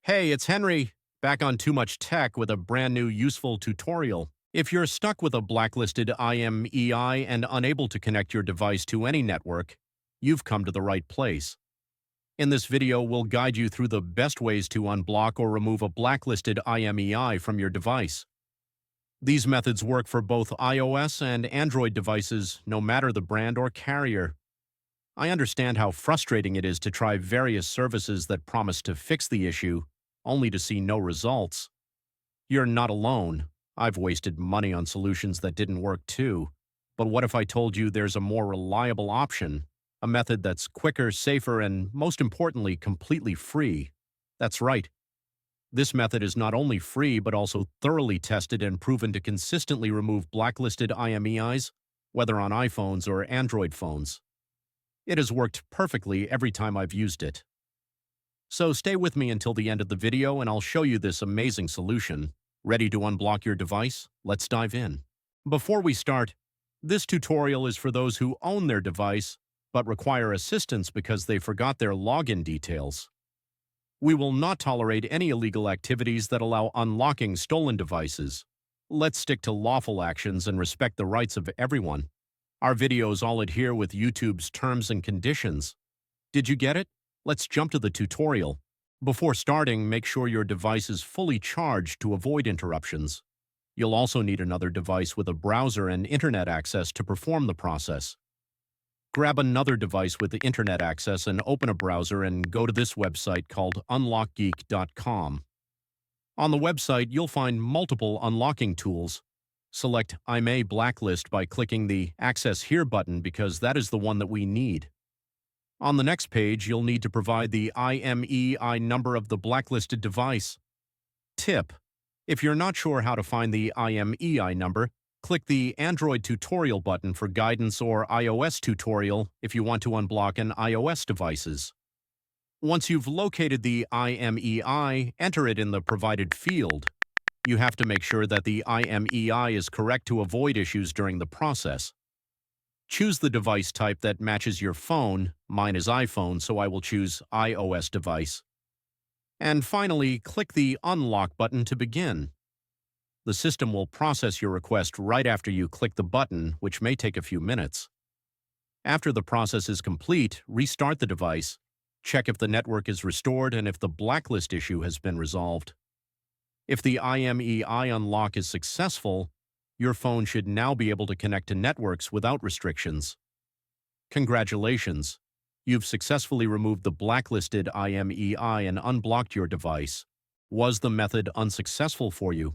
Hey, it's Henry, back on Too Much Tech with a brand new useful tutorial. If you're stuck with a blacklisted IMEI and unable to connect your device to any network, you've come to the right place. In this video, we'll guide you through the best ways to unblock or remove a blacklisted IMEI from your device. These methods work for both iOS and Android devices, no matter the brand or carrier. I understand how frustrating it is to try various services that promise to fix the issue, only to see no results. You're not alone. I've wasted money on solutions that didn't work too. But what if I told you there's a more reliable option? A method that's quicker, safer, and most importantly, completely free. That's right. This method is not only free, but also thoroughly tested and proven to consistently remove blacklisted IMEIs, whether on iPhones or Android phones. It has worked perfectly every time I've used it. So stay with me until the end of the video and I'll show you this amazing solution. Ready to unblock your device? Let's dive in. Before we start, this tutorial is for those who own their device but require assistance because they forgot their login details. We will not tolerate any illegal activities that allow unlocking stolen devices. Let's stick to lawful actions and respect the rights of everyone. Our videos all adhere with YouTube's terms and conditions. Did you get it? Let's jump to the tutorial. Before starting, make sure your device is fully charged to avoid interruptions. You'll also need another device with a browser and internet access to perform the process. Grab another device with the internet access and open a browser and go to this website called unlockgeek.com. On the website, you'll find multiple unlocking tools. Select IMEI Blacklist by clicking the Access Here button because that is the one that we need. On the next page, you'll need to provide the IMEI number of the blacklisted device. Tip: if you're not sure how to find the IMEI number, click the Android tutorial button for guidance or iOS tutorial if you want to unblock an iOS devices. Once you've located the IMEI, enter it in the provided field. You have to make sure that the IMEI is correct to avoid issues during the process. Choose the device type that matches your phone. Mine is iPhone, so I will choose iOS device. And finally, click the Unlock button to begin. The system will process your request right after you click the button, which may take a few minutes. After the process is complete, restart the device, check if the network is restored and if the blacklist issue has been resolved. If the IMEI unlock is successful, your phone should now be able to connect to networks without restrictions. Congratulations! You've successfully removed the blacklisted IMEI and unblocked your device. Was the method unsuccessful for you?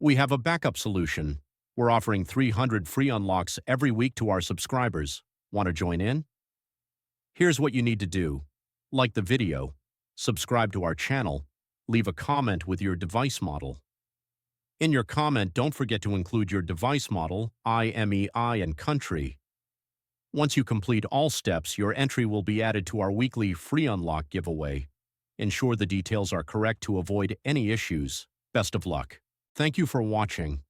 We have a backup solution. We're offering 300 free unlocks every week to our subscribers. Want to join in? Here's what you need to do. Like the video, subscribe to our channel, leave a comment with your device model. In your comment, don't forget to include your device model, IMEI, and country. Once you complete all steps, your entry will be added to our weekly free unlock giveaway. Ensure the details are correct to avoid any issues. Best of luck. Thank you for watching.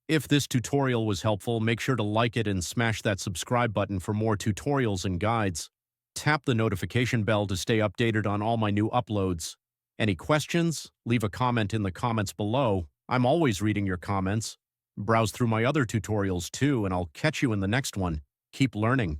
If this tutorial was helpful, make sure to like it and smash that subscribe button for more tutorials and guides. Tap the notification bell to stay updated on all my new uploads. Any questions? Leave a comment in the comments below. I'm always reading your comments. Browse through my other tutorials too, and I'll catch you in the next one. Keep learning.